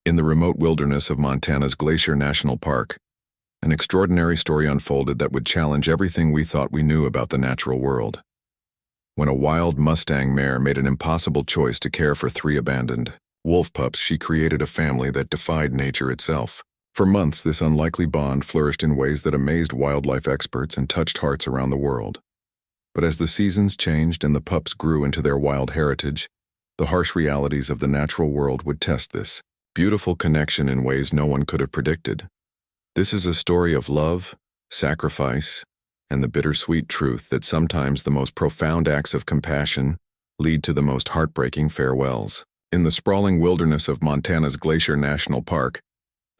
In the remote wilderness of Montana's Glacier National Park, an extraordinary story unfolded that would challenge everything we thought we knew about the natural world. When a wild Mustang mare made an impossible choice to care for 3 abandoned wolf pups, she created a family that defied nature itself. For months, this unlikely bond flourished in ways that amazed wildlife experts and touched hearts around the world. But as the seasons changed and the pups grew into their wild heritage, the harsh realities of the natural world would test this beautiful connection in ways no one could have predicted. This is a story of love, sacrifice, and the bittersweet truth that sometimes the most profound acts of compassion lead to the most heartbreaking farewells. In the sprawling wilderness of Montana's Glacier National Park,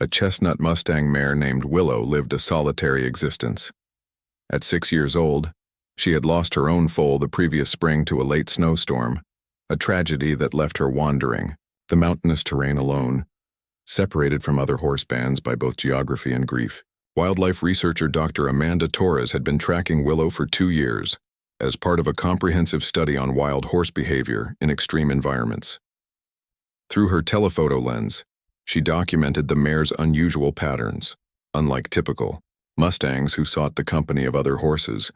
a chestnut Mustang mare named Willow lived a solitary existence. At 6 years old, she had lost her own foal the previous spring to a late snowstorm, a tragedy that left her wandering the mountainous terrain alone, separated from other horse bands by both geography and grief. Wildlife researcher Dr. Amanda Torres had been tracking Willow for 2 years as part of a comprehensive study on wild horse behavior in extreme environments. Through her telephoto lens, she documented the mare's unusual patterns. Unlike typical Mustangs who sought the company of other horses,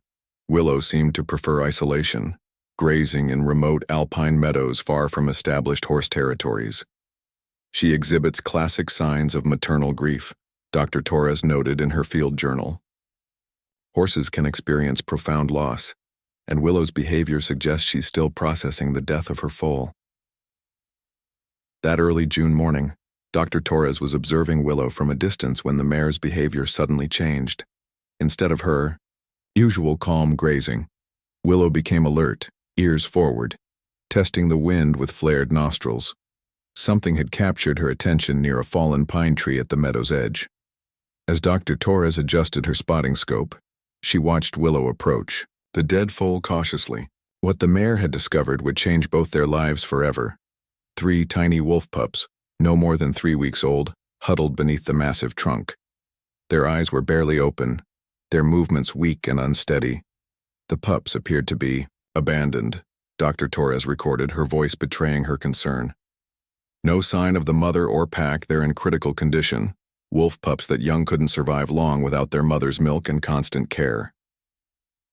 Willow seemed to prefer isolation, grazing in remote alpine meadows far from established horse territories. She exhibits classic signs of maternal grief, Dr. Torres noted in her field journal. Horses can experience profound loss, and Willow's behavior suggests she's still processing the death of her foal. That early June morning, Dr. Torres was observing Willow from a distance when the mare's behavior suddenly changed. Instead of her usual calm grazing, Willow became alert, ears forward, testing the wind with flared nostrils. Something had captured her attention near a fallen pine tree at the meadow's edge. As Dr. Torres adjusted her spotting scope, she watched Willow approach, the dead foal cautiously. What the mare had discovered would change both their lives forever. 3 tiny wolf pups, no more than 3 weeks old, huddled beneath the massive trunk. Their eyes were barely open, their movements weak and unsteady. The pups appeared to be abandoned, Dr. Torres recorded, her voice betraying her concern. No sign of the mother or pack, they're in critical condition. Wolf pups that young couldn't survive long without their mother's milk and constant care.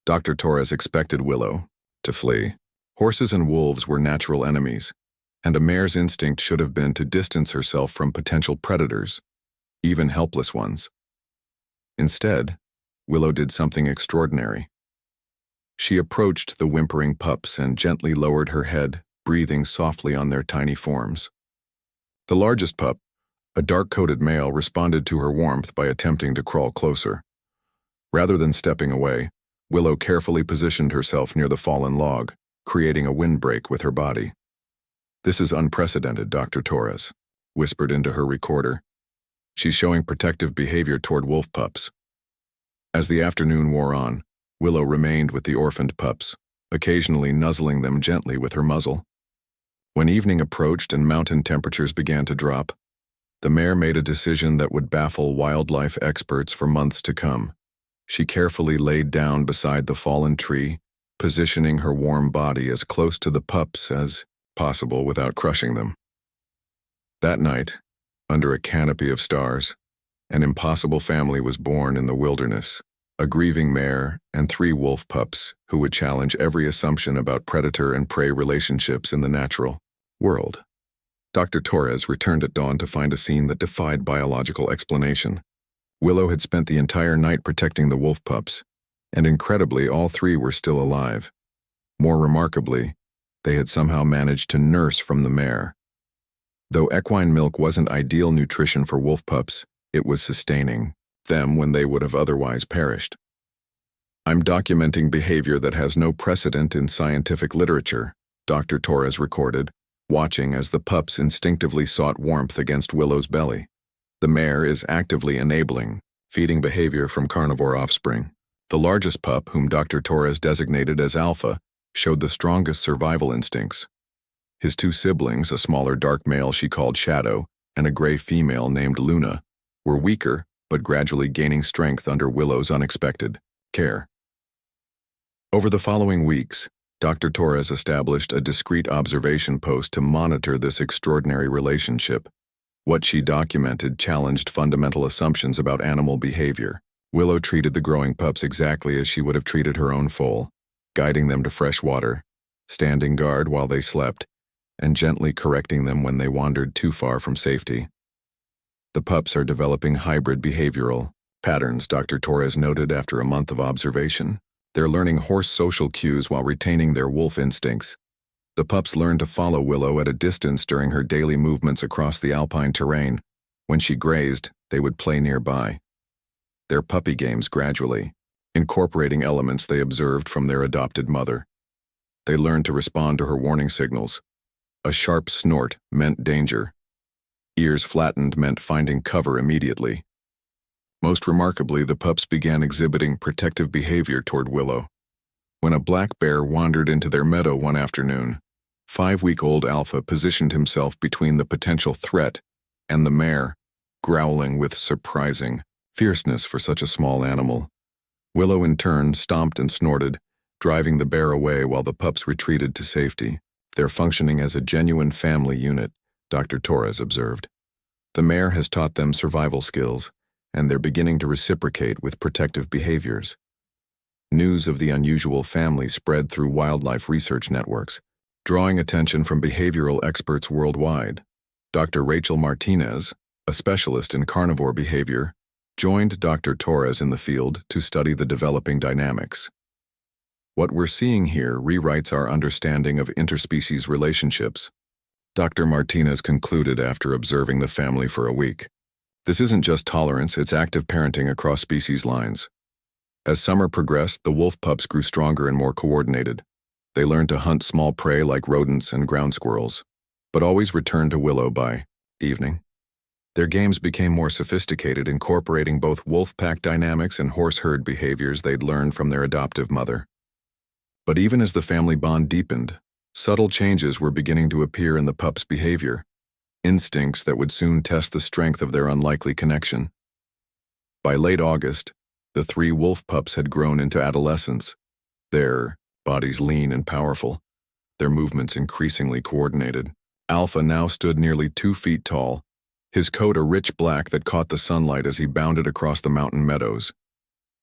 Dr. Torres expected Willow to flee. Horses and wolves were natural enemies, and a mare's instinct should have been to distance herself from potential predators, even helpless ones. Instead, Willow did something extraordinary. She approached the whimpering pups and gently lowered her head, breathing softly on their tiny forms. The largest pup, a dark-coated male, responded to her warmth by attempting to crawl closer. Rather than stepping away, Willow carefully positioned herself near the fallen log, creating a windbreak with her body. "This is unprecedented," Dr. Torres whispered into her recorder. "She's showing protective behavior toward wolf pups." As the afternoon wore on, Willow remained with the orphaned pups, occasionally nuzzling them gently with her muzzle. When evening approached and mountain temperatures began to drop, the mare made a decision that would baffle wildlife experts for months to come. She carefully laid down beside the fallen tree, positioning her warm body as close to the pups as possible without crushing them. That night, under a canopy of stars, an impossible family was born in the wilderness, a grieving mare and 3 wolf pups who would challenge every assumption about predator and prey relationships in the natural world. Dr. Torres returned at dawn to find a scene that defied biological explanation. Willow had spent the entire night protecting the wolf pups, and incredibly, all 3 were still alive. More remarkably, they had somehow managed to nurse from the mare. Though equine milk wasn't ideal nutrition for wolf pups, it was sustaining them when they would have otherwise perished. "I'm documenting behavior that has no precedent in scientific literature," Dr. Torres recorded, watching as the pups instinctively sought warmth against Willow's belly. The mare is actively enabling feeding behavior from carnivore offspring. The largest pup, whom Dr. Torres designated as Alpha, showed the strongest survival instincts. His 2 siblings, a smaller dark male she called Shadow and a gray female named Luna, were weaker but gradually gaining strength under Willow's unexpected care. Over the following weeks, Dr. Torres established a discreet observation post to monitor this extraordinary relationship. What she documented challenged fundamental assumptions about animal behavior. Willow treated the growing pups exactly as she would have treated her own foal, guiding them to fresh water, standing guard while they slept, and gently correcting them when they wandered too far from safety. The pups are developing hybrid behavioral patterns, Dr. Torres noted after a month of observation. They're learning horse social cues while retaining their wolf instincts. The pups learn to follow Willow at a distance during her daily movements across the alpine terrain. When she grazed, they would play nearby. Their puppy games gradually, incorporating elements they observed from their adopted mother. They learned to respond to her warning signals. A sharp snort meant danger. Ears flattened meant finding cover immediately. Most remarkably, the pups began exhibiting protective behavior toward Willow. When a black bear wandered into their meadow one afternoon, 5-week-old Alpha positioned himself between the potential threat and the mare, growling with surprising fierceness for such a small animal. Willow in turn stomped and snorted, driving the bear away while the pups retreated to safety. They're functioning as a genuine family unit, Dr. Torres observed. The mare has taught them survival skills, and they're beginning to reciprocate with protective behaviors. News of the unusual family spread through wildlife research networks, drawing attention from behavioral experts worldwide. Dr. Rachel Martinez, a specialist in carnivore behavior, joined Dr. Torres in the field to study the developing dynamics. What we're seeing here rewrites our understanding of interspecies relationships, Dr. Martinez concluded after observing the family for a week. This isn't just tolerance, it's active parenting across species lines. As summer progressed, the wolf pups grew stronger and more coordinated. They learned to hunt small prey like rodents and ground squirrels, but always returned to Willow by evening. Their games became more sophisticated, incorporating both wolf pack dynamics and horse herd behaviors they'd learned from their adoptive mother. But even as the family bond deepened, subtle changes were beginning to appear in the pups' behavior, instincts that would soon test the strength of their unlikely connection. By late August, the 3 wolf pups had grown into adolescents, their bodies lean and powerful, their movements increasingly coordinated. Alpha now stood nearly 2 feet tall, his coat a rich black that caught the sunlight as he bounded across the mountain meadows.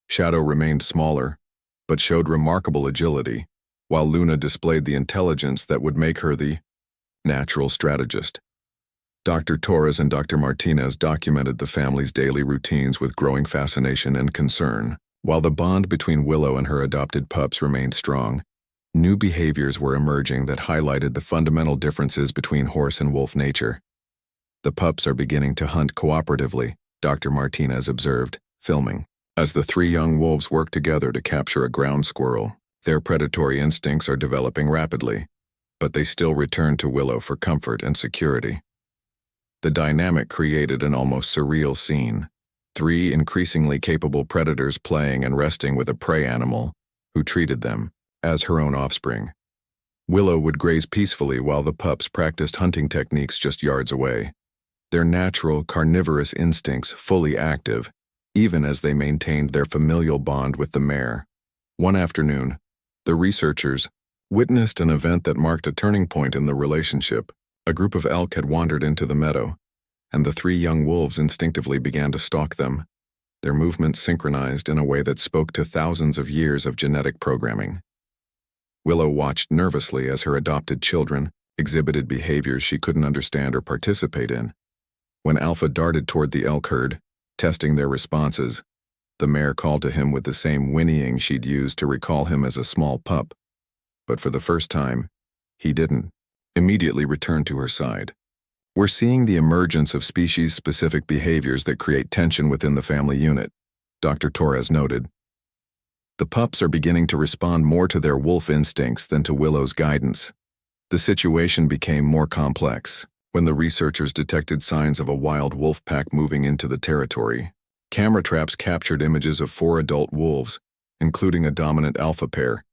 Shadow remained smaller, but showed remarkable agility, while Luna displayed the intelligence that would make her the natural strategist. Dr. Torres and Dr. Martinez documented the family's daily routines with growing fascination and concern. While the bond between Willow and her adopted pups remained strong, new behaviors were emerging that highlighted the fundamental differences between horse and wolf nature. The pups are beginning to hunt cooperatively, Dr. Martinez observed, filming. As the 3 young wolves work together to capture a ground squirrel, their predatory instincts are developing rapidly, but they still return to Willow for comfort and security. The dynamic created an almost surreal scene. 3 increasingly capable predators playing and resting with a prey animal, who treated them as her own offspring. Willow would graze peacefully while the pups practiced hunting techniques just yards away, their natural carnivorous instincts fully active, even as they maintained their familial bond with the mare. One afternoon, the researchers witnessed an event that marked a turning point in the relationship. A group of elk had wandered into the meadow, and the 3 young wolves instinctively began to stalk them, their movements synchronized in a way that spoke to thousands of years of genetic programming. Willow watched nervously as her adopted children exhibited behaviors she couldn't understand or participate in. When Alpha darted toward the elk herd, testing their responses, the mare called to him with the same whinnying she'd used to recall him as a small pup. But for the first time, he didn't immediately return to her side. We're seeing the emergence of species-specific behaviors that create tension within the family unit, Dr. Torres noted. The pups are beginning to respond more to their wolf instincts than to Willow's guidance. The situation became more complex when the researchers detected signs of a wild wolf pack moving into the territory. Camera traps captured images of 4 adult wolves, including a dominant alpha pair,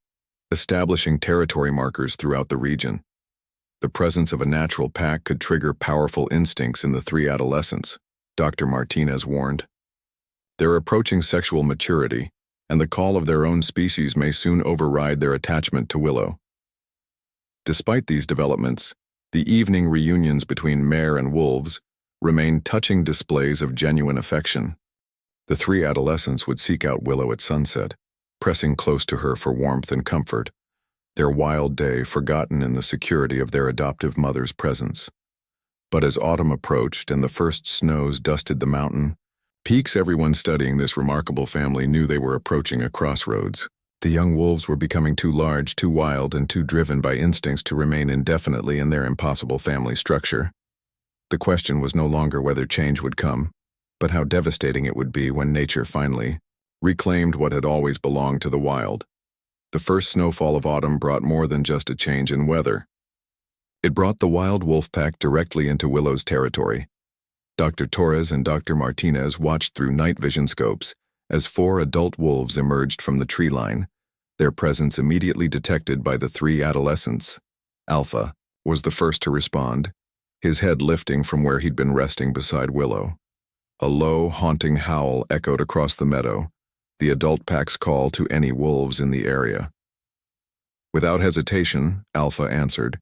establishing territory markers throughout the region. The presence of a natural pack could trigger powerful instincts in the 3 adolescents, Dr. Martinez warned. They're approaching sexual maturity, and the call of their own species may soon override their attachment to Willow. Despite these developments, the evening reunions between mare and wolves remained touching displays of genuine affection. The three adolescents would seek out Willow at sunset, pressing close to her for warmth and comfort, their wild day forgotten in the security of their adoptive mother's presence. But as autumn approached and the first snows dusted the mountain peaks, everyone studying this remarkable family knew they were approaching a crossroads. The young wolves were becoming too large, too wild, and too driven by instincts to remain indefinitely in their impossible family structure. The question was no longer whether change would come, but how devastating it would be when nature finally reclaimed what had always belonged to the wild. The first snowfall of autumn brought more than just a change in weather. It brought the wild wolf pack directly into Willow's territory. Dr. Torres and Dr. Martinez watched through night vision scopes as 4 adult wolves emerged from the tree line, their presence immediately detected by the 3 adolescents. Alpha was the first to respond, his head lifting from where he'd been resting beside Willow. A low, haunting howl echoed across the meadow, the adult pack's call to any wolves in the area. Without hesitation, Alpha answered,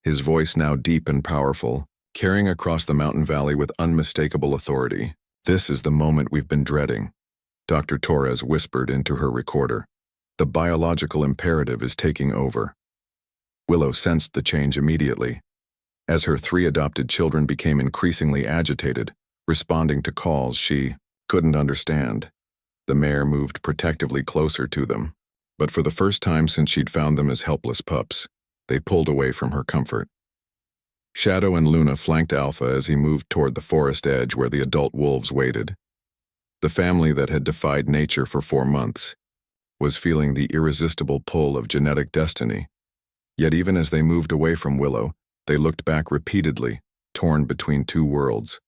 his voice now deep and powerful, carrying across the mountain valley with unmistakable authority. "This is the moment we've been dreading," Dr. Torres whispered into her recorder. "The biological imperative is taking over." Willow sensed the change immediately. As her 3 adopted children became increasingly agitated, responding to calls she couldn't understand, the mare moved protectively closer to them. But for the first time since she'd found them as helpless pups, they pulled away from her comfort. Shadow and Luna flanked Alpha as he moved toward the forest edge where the adult wolves waited. The family that had defied nature for 4 months was feeling the irresistible pull of genetic destiny. Yet even as they moved away from Willow, they looked back repeatedly, torn between 2 worlds.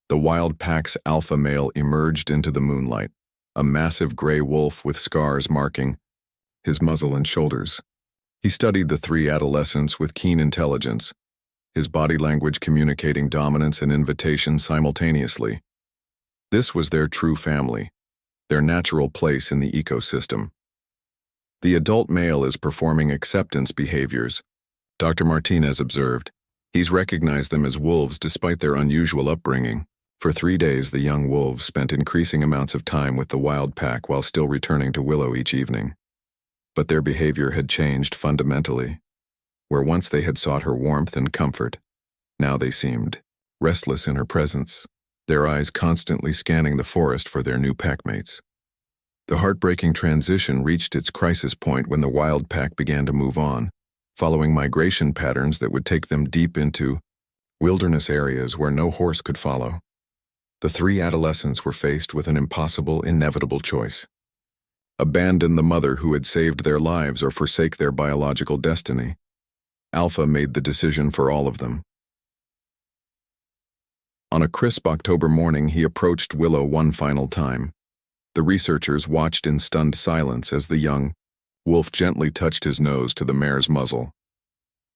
The wild pack's alpha male emerged into the moonlight, a massive gray wolf with scars marking his muzzle and shoulders. He studied the 3 adolescents with keen intelligence, his body language communicating dominance and invitation simultaneously. This was their true family, their natural place in the ecosystem. "The adult male is performing acceptance behaviors," Dr. Martinez observed. "He's recognized them as wolves despite their unusual upbringing." For 3 days, the young wolves spent increasing amounts of time with the wild pack while still returning to Willow each evening. But their behavior had changed fundamentally. Where once they had sought her warmth and comfort, now they seemed restless in her presence, their eyes constantly scanning the forest for their new packmates. The heartbreaking transition reached its crisis point when the wild pack began to move on, following migration patterns that would take them deep into wilderness areas where no horse could follow. The 3 adolescents were faced with an impossible, inevitable choice: abandon the mother who had saved their lives or forsake their biological destiny. Alpha made the decision for all of them. On a crisp October morning, he approached Willow one final time. The researchers watched in stunned silence as the young wolf gently touched his nose to the mare's muzzle.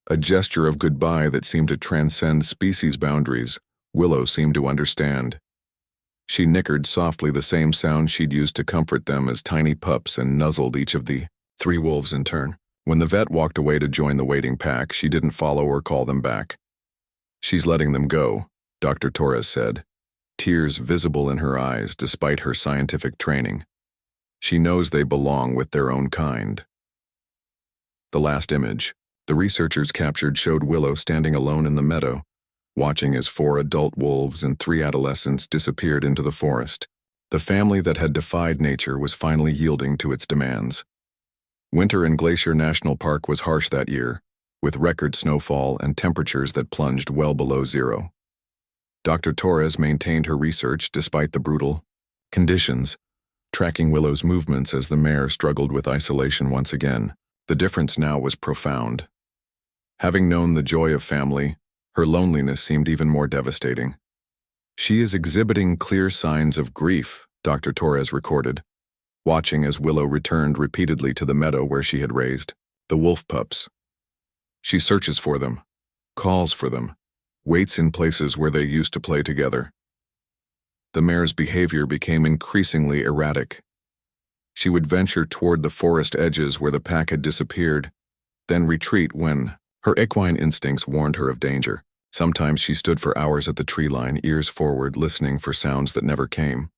A gesture of goodbye that seemed to transcend species boundaries. Willow seemed to understand. She nickered softly, the same sound she'd used to comfort them as tiny pups, and nuzzled each of the 3 wolves in turn. When the vet walked away to join the waiting pack, she didn't follow or call them back. "She's letting them go," Dr. Torres said, tears visible in her eyes despite her scientific training. "She knows they belong with their own kind." The last image the researchers captured showed Willow standing alone in the meadow, watching as 4 adult wolves and 3 adolescents disappeared into the forest. The family that had defied nature was finally yielding to its demands. Winter in Glacier National Park was harsh that year, with record snowfall and temperatures that plunged well below 0. Dr. Torres maintained her research despite the brutal conditions, tracking Willow's movements as the mare struggled with isolation once again. The difference now was profound. Having known the joy of family, her loneliness seemed even more devastating. "She is exhibiting clear signs of grief," Dr. Torres recorded, watching as Willow returned repeatedly to the meadow where she had raised the wolf pups. "She searches for them, calls for them, waits in places where they used to play together." The mare's behavior became increasingly erratic. She would venture toward the forest edges where the pack had disappeared, then retreat when her equine instincts warned her of danger. Sometimes she stood for hours at the tree line, ears forward, listening for sounds that never came.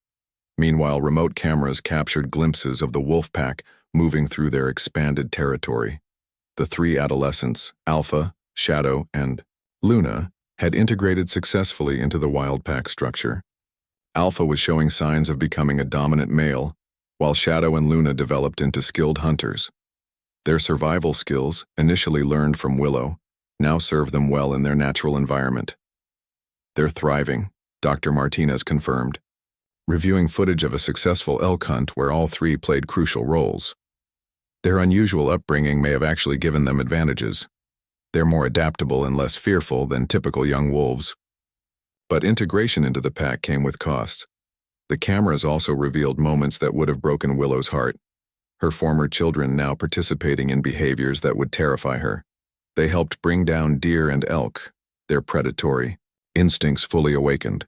Meanwhile, remote cameras captured glimpses of the wolf pack moving through their expanded territory. The three adolescents, Alpha, Shadow, and Luna, had integrated successfully into the wild pack structure. Alpha was showing signs of becoming a dominant male, while Shadow and Luna developed into skilled hunters. Their survival skills, initially learned from Willow, now serve them well in their natural environment. They're thriving, Dr. Martinez confirmed, reviewing footage of a successful elk hunt where all three played crucial roles. Their unusual upbringing may have actually given them advantages. They're more adaptable and less fearful than typical young wolves. But integration into the pack came with costs. The cameras also revealed moments that would have broken Willow's heart. Her former children now participating in behaviors that would terrify her. They helped bring down deer and elk, their predatory instincts fully awakened.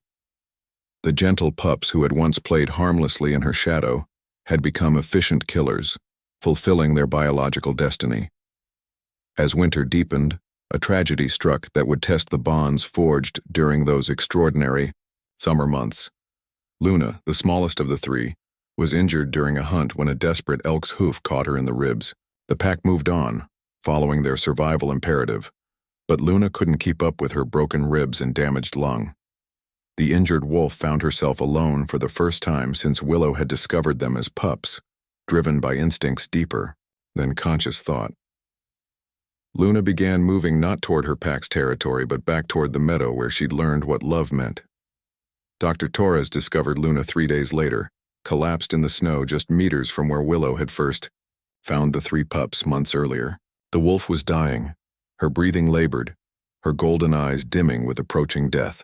The gentle pups who had once played harmlessly in her shadow had become efficient killers, fulfilling their biological destiny. As winter deepened, a tragedy struck that would test the bonds forged during those extraordinary summer months. Luna, the smallest of the three, was injured during a hunt when a desperate elk's hoof caught her in the ribs. The pack moved on, following their survival imperative, but Luna couldn't keep up with her broken ribs and damaged lung. The injured wolf found herself alone for the first time since Willow had discovered them as pups, driven by instincts deeper than conscious thought. Luna began moving not toward her pack's territory but back toward the meadow where she'd learned what love meant. Dr. Torres discovered Luna 3 days later, collapsed in the snow just meters from where Willow had first found the three pups months earlier. The wolf was dying, her breathing labored, her golden eyes dimming with approaching death.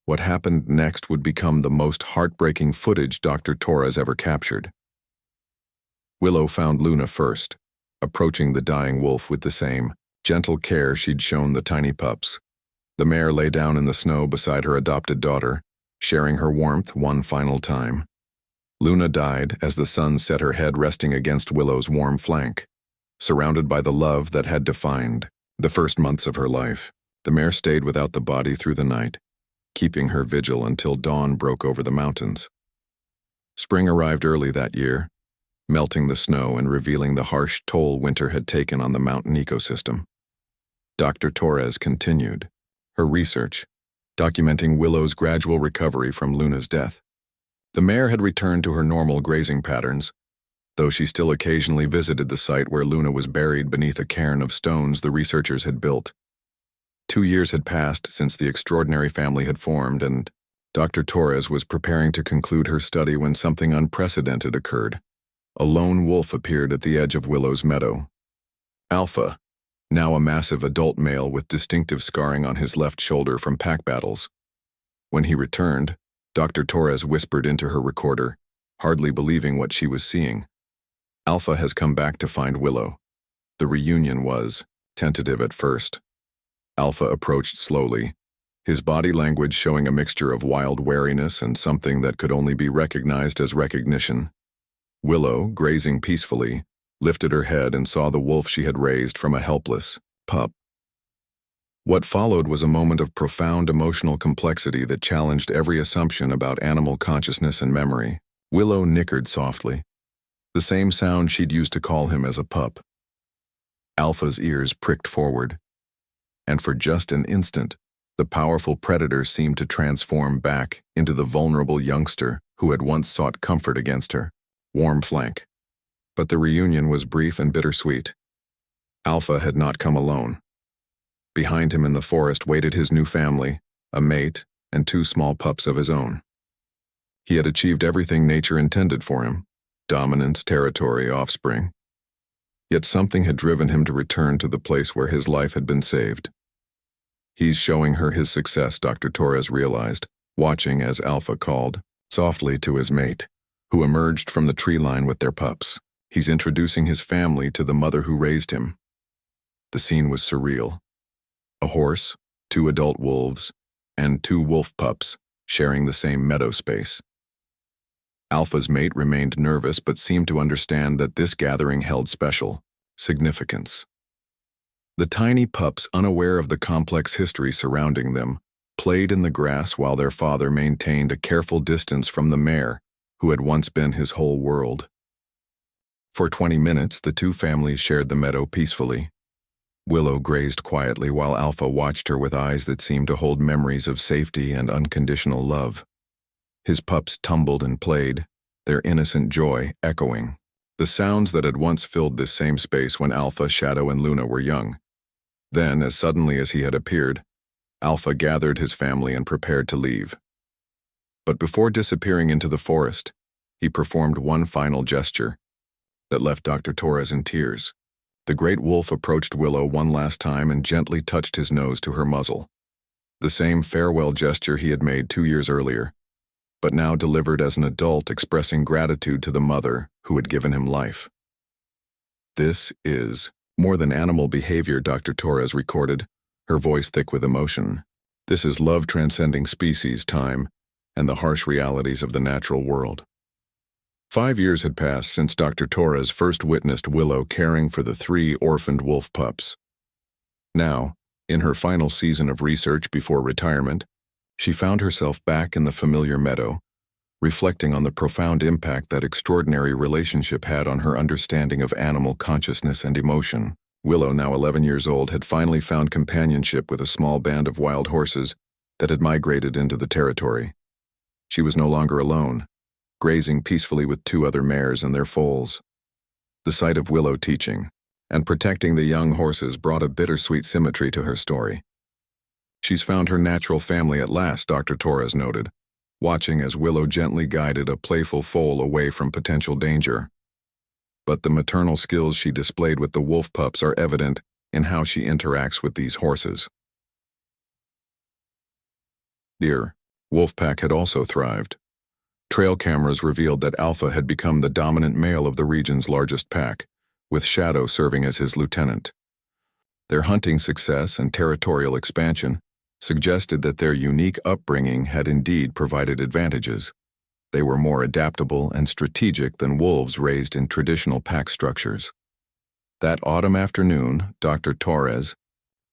What happened next would become the most heartbreaking footage Dr. Torres ever captured. Willow found Luna first, approaching the dying wolf with the same gentle care she'd shown the tiny pups. The mare lay down in the snow beside her adopted daughter, sharing her warmth one final time. Luna died as the sun set, her head resting against Willow's warm flank. Surrounded by the love that had defined the first months of her life, the mare stayed without the body through the night, keeping her vigil until dawn broke over the mountains. Spring arrived early that year, melting the snow and revealing the harsh toll winter had taken on the mountain ecosystem. Dr. Torres continued her research, documenting Willow's gradual recovery from Luna's death. The mare had returned to her normal grazing patterns, though she still occasionally visited the site where Luna was buried beneath a cairn of stones the researchers had built. 2 years had passed since the extraordinary family had formed, and Dr. Torres was preparing to conclude her study when something unprecedented occurred. A lone wolf appeared at the edge of Willow's meadow. Alpha, now a massive adult male with distinctive scarring on his left shoulder from pack battles. When he returned, Dr. Torres whispered into her recorder, hardly believing what she was seeing. Alpha has come back to find Willow. The reunion was tentative at first. Alpha approached slowly, his body language showing a mixture of wild wariness and something that could only be recognized as recognition. Willow, grazing peacefully, lifted her head and saw the wolf she had raised from a helpless pup. What followed was a moment of profound emotional complexity that challenged every assumption about animal consciousness and memory. Willow nickered softly, the same sound she'd used to call him as a pup. Alpha's ears pricked forward, and for just an instant, the powerful predator seemed to transform back into the vulnerable youngster who had once sought comfort against her warm flank. But the reunion was brief and bittersweet. Alpha had not come alone. Behind him in the forest waited his new family, a mate, and 2 small pups of his own. He had achieved everything nature intended for him: dominance, territory, offspring. Yet something had driven him to return to the place where his life had been saved. He's showing her his success, Dr. Torres realized, watching as Alpha called softly to his mate, who emerged from the tree line with their pups. He's introducing his family to the mother who raised him. The scene was surreal. A horse, 2 adult wolves, and 2 wolf pups sharing the same meadow space. Alpha's mate remained nervous but seemed to understand that this gathering held special significance. The tiny pups, unaware of the complex history surrounding them, played in the grass while their father maintained a careful distance from the mare, who had once been his whole world. For 20 minutes, the two families shared the meadow peacefully. Willow grazed quietly while Alpha watched her with eyes that seemed to hold memories of safety and unconditional love. His pups tumbled and played, their innocent joy echoing. The sounds that had once filled this same space when Alpha, Shadow, and Luna were young. Then, as suddenly as he had appeared, Alpha gathered his family and prepared to leave. But before disappearing into the forest, he performed one final gesture that left Dr. Torres in tears. The great wolf approached Willow one last time and gently touched his nose to her muzzle. The same farewell gesture he had made 2 years earlier, but now delivered as an adult, expressing gratitude to the mother who had given him life. "This is more than animal behavior," Dr. Torres recorded, her voice thick with emotion. "This is love transcending species, time, and the harsh realities of the natural world." 5 years had passed since Dr. Torres first witnessed Willow caring for the 3 orphaned wolf pups. Now, in her final season of research before retirement, she found herself back in the familiar meadow, reflecting on the profound impact that extraordinary relationship had on her understanding of animal consciousness and emotion. Willow, now 11 years old, had finally found companionship with a small band of wild horses that had migrated into the territory. She was no longer alone, grazing peacefully with 2 other mares and their foals. The sight of Willow teaching and protecting the young horses brought a bittersweet symmetry to her story. "She's found her natural family at last," Dr. Torres noted, watching as Willow gently guided a playful foal away from potential danger. But the maternal skills she displayed with the wolf pups are evident in how she interacts with these horses. Deer Wolfpack had also thrived. Trail cameras revealed that Alpha had become the dominant male of the region's largest pack, with Shadow serving as his lieutenant. Their hunting success and territorial expansion suggested that their unique upbringing had indeed provided advantages. They were more adaptable and strategic than wolves raised in traditional pack structures. That autumn afternoon, Dr. Torres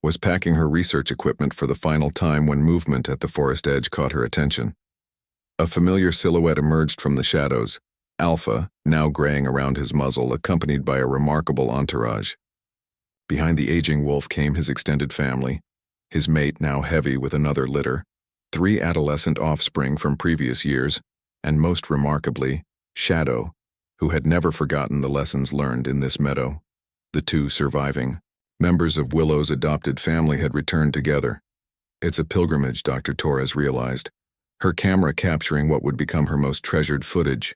was packing her research equipment for the final time when movement at the forest edge caught her attention. A familiar silhouette emerged from the shadows, Alpha, now graying around his muzzle, accompanied by a remarkable entourage. Behind the aging wolf came his extended family, his mate now heavy with another litter, 3 adolescent offspring from previous years, and most remarkably, Shadow, who had never forgotten the lessons learned in this meadow. The 2 surviving members of Willow's adopted family had returned together. "It's a pilgrimage," Dr. Torres realized, her camera capturing what would become her most treasured footage.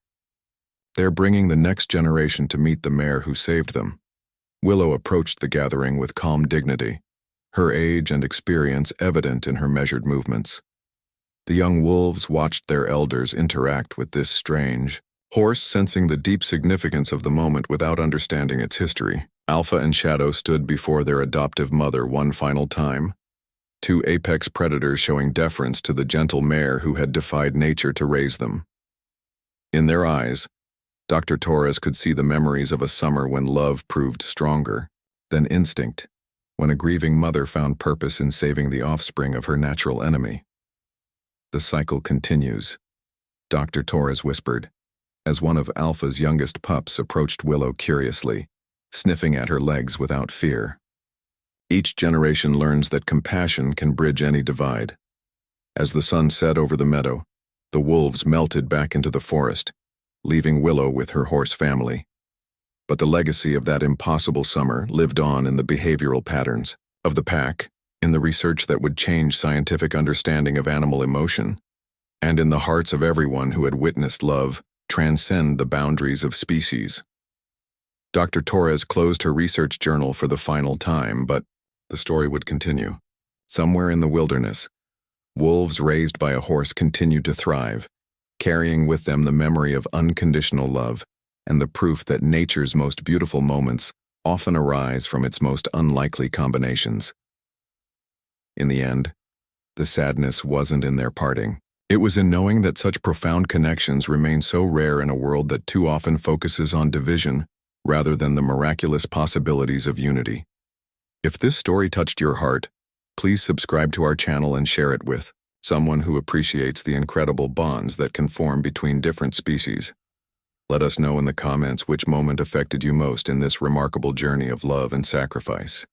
"They're bringing the next generation to meet the mare who saved them." Willow approached the gathering with calm dignity, her age and experience evident in her measured movements. The young wolves watched their elders interact with this strange horse, sensing the deep significance of the moment without understanding its history. Alpha and Shadow stood before their adoptive mother one final time, 2 apex predators showing deference to the gentle mare who had defied nature to raise them. In their eyes, Dr. Torres could see the memories of a summer when love proved stronger than instinct, when a grieving mother found purpose in saving the offspring of her natural enemy. "The cycle continues," Dr. Torres whispered, as one of Alpha's youngest pups approached Willow curiously, sniffing at her legs without fear. "Each generation learns that compassion can bridge any divide." As the sun set over the meadow, the wolves melted back into the forest, leaving Willow with her horse family. But the legacy of that impossible summer lived on in the behavioral patterns of the pack, in the research that would change scientific understanding of animal emotion, and in the hearts of everyone who had witnessed love transcend the boundaries of species. Dr. Torres closed her research journal for the final time, but the story would continue. Somewhere in the wilderness, wolves raised by a horse continued to thrive, carrying with them the memory of unconditional love and the proof that nature's most beautiful moments often arise from its most unlikely combinations. In the end, the sadness wasn't in their parting. It was in knowing that such profound connections remain so rare in a world that too often focuses on division rather than the miraculous possibilities of unity. If this story touched your heart, please subscribe to our channel and share it with someone who appreciates the incredible bonds that can form between different species. Let us know in the comments which moment affected you most in this remarkable journey of love and sacrifice.